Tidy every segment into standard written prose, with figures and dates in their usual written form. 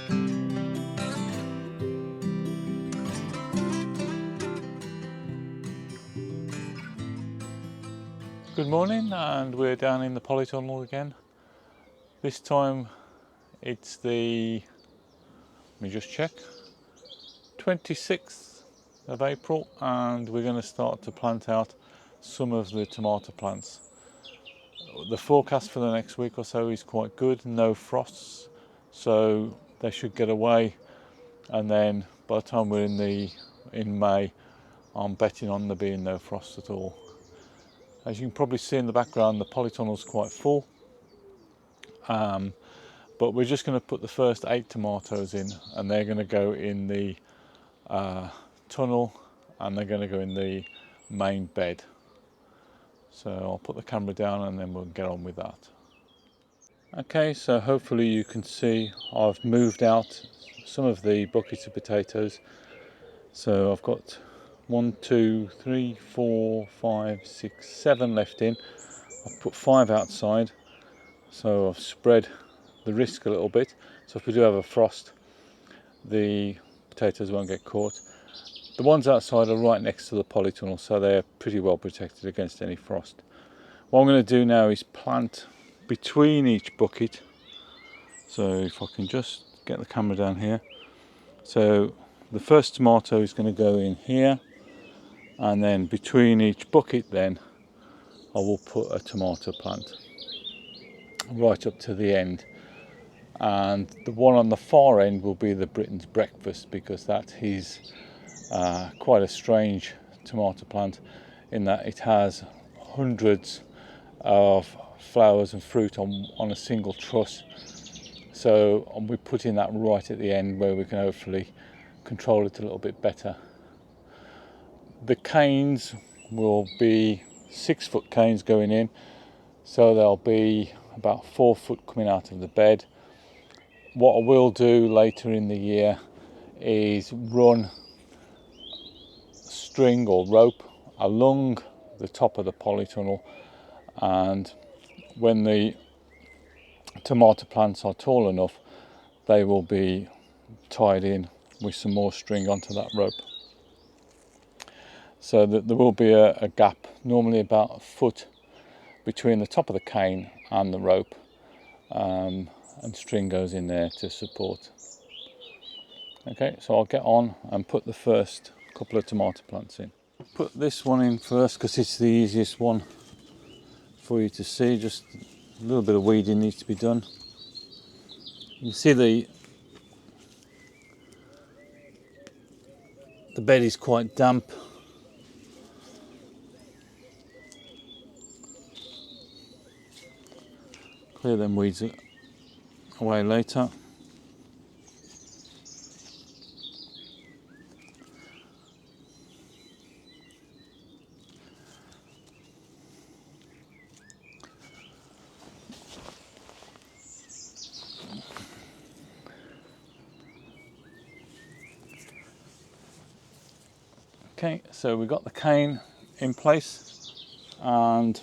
Good morning, and we're down in the polytunnel again. This time it's let me just check, 26th of April, and we're going to start to plant out some of the tomato plants. The forecast for the next week or so is quite good, no frosts, so they should get away, and then by the time we're in May, I'm betting on there being no frost at all. As you can probably see in the background, the polytunnel's quite full, but we're just going to put the first 8 tomatoes in, and they're going to go in the tunnel, and they're going to go in the main bed. So I'll put the camera down and then we'll get on with that. Okay, so hopefully you can see I've moved out some of the buckets of potatoes. So I've got 1, 2, 3, 4, 5, 6, 7 left in. I've put 5 outside, so I've spread the risk a little bit. So if we do have a frost, the potatoes won't get caught. The ones outside are right next to the polytunnel, so they're pretty well protected against any frost. What I'm going to do now is plant between each bucket. So if I can just get the camera down here. So the first tomato is going to go in here, and then between each bucket then I will put a tomato plant right up to the end. And the one on the far end will be the Britain's breakfast, because that is quite a strange tomato plant in that it has hundreds of flowers and fruit on a single truss. So we're putting that right at the end where we can hopefully control it a little bit better. The canes will be 6-foot canes going in, so they'll be about 4 foot coming out of the bed. What I will do later in the year is run string or rope along the top of the polytunnel, and when the tomato plants are tall enough, they will be tied in with some more string onto that rope, so that there will be a gap, normally about a foot, between the top of the cane and the rope, and string goes in there to support. Okay, so I'll get on and put the first couple of tomato plants in. Put this one in first because it's the easiest one for you to see. Just a little bit of weeding needs to be done. You see the bed is quite damp. Clear them weeds away later. Okay, so we've got the cane in place, and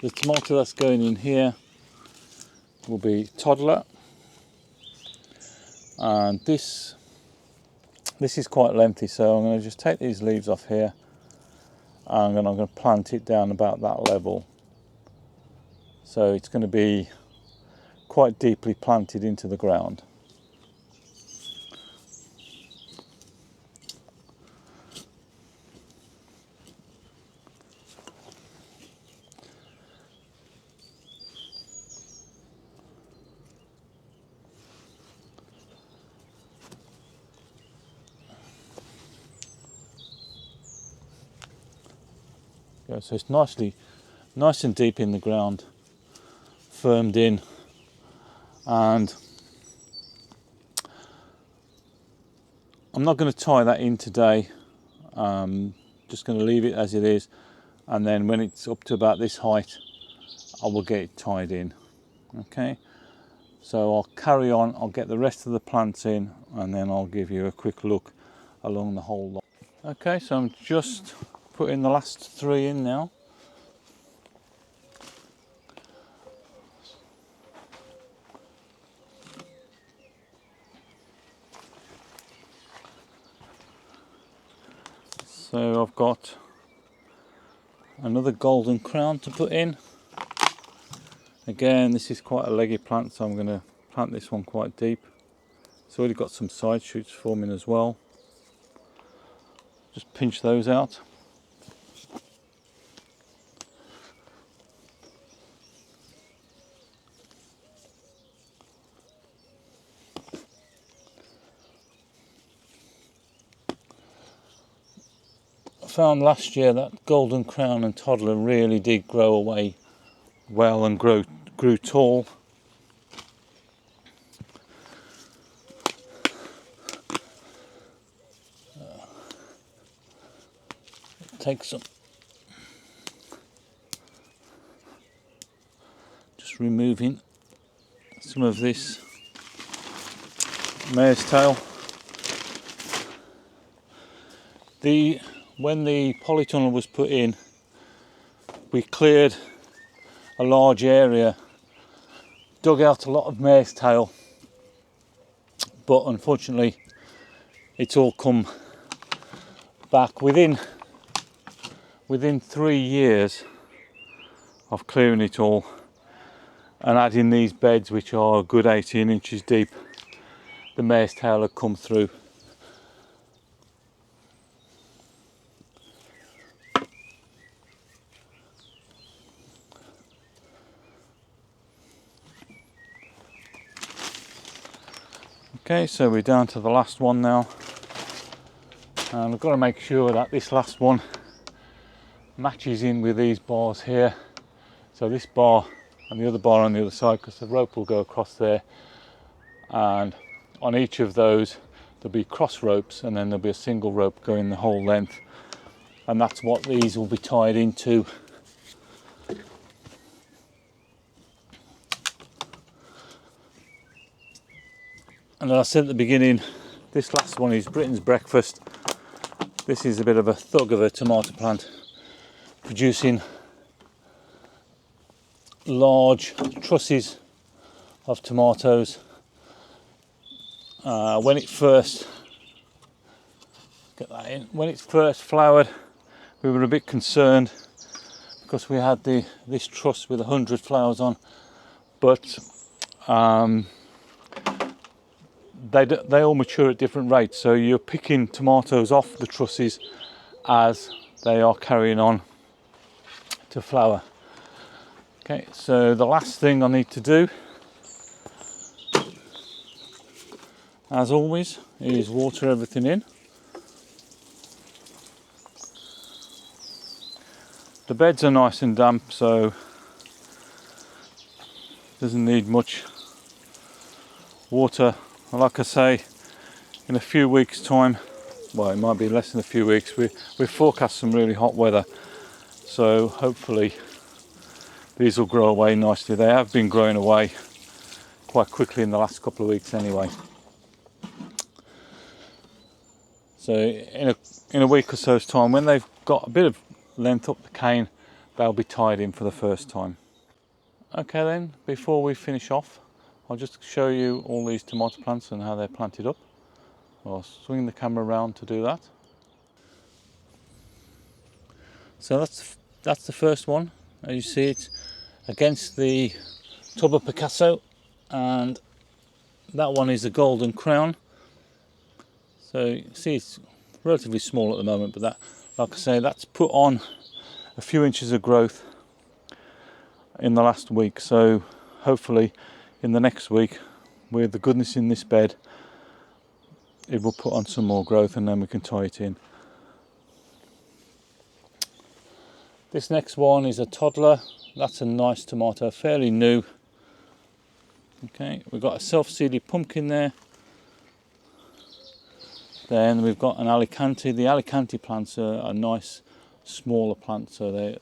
the tomato that's going in here will be toddler, and this is quite lengthy, so I'm going to just take these leaves off here, and then I'm going to plant it down about that level. So it's going to be quite deeply planted into the ground. Yeah, so it's nice and deep in the ground, firmed in, and I'm not going to tie that in today. Just going to leave it as it is, and then when it's up to about this height, I will get it tied in. Okay, so I'll carry on, I'll get the rest of the plants in, and then I'll give you a quick look along the whole lot. Okay, so I'm just putting the last 3 in now. So I've got another golden crown to put in. Again, this is quite a leggy plant, so I'm going to plant this one quite deep. It's already got some side shoots forming as well. Just pinch those out. I found last year that golden crown and toddler really did grow away well and grew tall. Take some, just removing some of this mare's tail. When the polytunnel was put in, we cleared a large area, dug out a lot of mare's tail, but unfortunately it's all come back within 3 years of clearing it all and adding these beds, which are a good 18 inches deep. The mare's tail had come through. Okay, so we're down to the last one now, and I've got to make sure that this last one matches in with these bars here. So this bar and the other bar on the other side, because the rope will go across there, and on each of those there'll be cross ropes, and then there'll be a single rope going the whole length, and that's what these will be tied into. And as I said at the beginning, this last one is Britain's breakfast. This is a bit of a thug of a tomato plant, producing large trusses of tomatoes. When it first flowered, we were a bit concerned because we had this truss with 100 flowers on, but they all mature at different rates, so you're picking tomatoes off the trusses as they are carrying on to flower. Okay, so the last thing I need to do, as always, is water everything in. The beds are nice and damp, so doesn't need much water. Like I say, in a few weeks' time, well, it might be less than a few weeks, we forecast some really hot weather, so hopefully these will grow away nicely. They have been growing away quite quickly in the last couple of weeks anyway. So in a week or so's time, when they've got a bit of length up the cane, they'll be tied in for the first time. Okay then, before we finish off, I'll just show you all these tomato plants and how they're planted up. I'll swing the camera around to do that. So that's the first one. As you see, it's against the tub of Picasso, and that one is a golden crown. So you see it's relatively small at the moment, but that, like I say, that's put on a few inches of growth in the last week. So hopefully in the next week, with the goodness in this bed, it will put on some more growth, and then we can tie it in. This next one is a toddler. That's a nice tomato, fairly new. Okay, we've got a self-seeded pumpkin there. Then we've got an Alicante. The Alicante plants are nice, smaller plants, so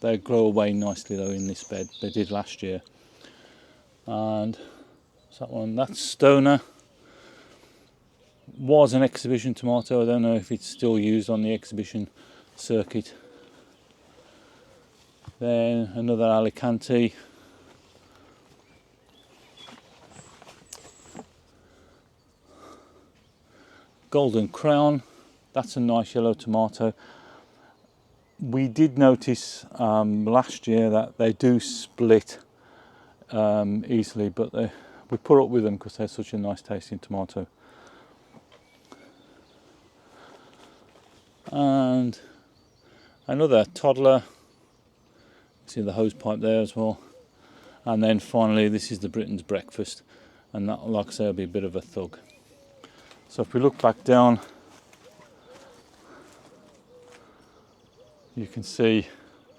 they grow away nicely though in this bed. They did last year. And that one, that's Stoner. Was an exhibition tomato. I don't know if it's still used on the exhibition circuit. Then another Alicante. Golden crown. That's a nice yellow tomato. We did notice last year that they do split easily, but we put up with them because they're such a nice tasting tomato. And another toddler. See the hose pipe there as well. And then finally, this is the Britain's breakfast, and that, like I say, will be a bit of a thug. So if we look back down, you can see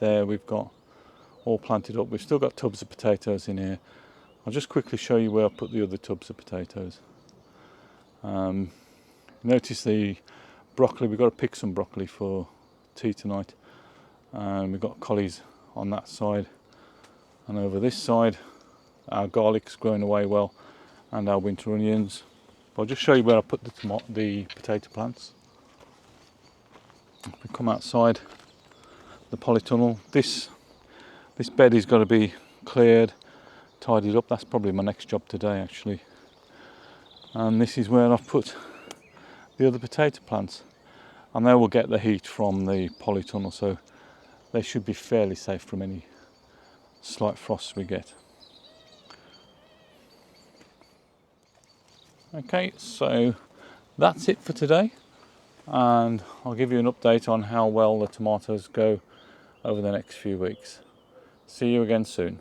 there we've got all planted up. We've still got tubs of potatoes in here. I'll just quickly show you where I put the other tubs of potatoes. Notice the broccoli. We've got to pick some broccoli for tea tonight, and we've got collies on that side, and over this side our garlic's growing away well, and our winter onions. I'll just show you where I put the potato plants. If we come outside the polytunnel, this bed is got to be cleared, tidied up. That's probably my next job today, actually. And this is where I've put the other potato plants, and they will get the heat from the polytunnel, so they should be fairly safe from any slight frosts we get. Okay, so that's it for today, and I'll give you an update on how well the tomatoes go over the next few weeks. See you again soon.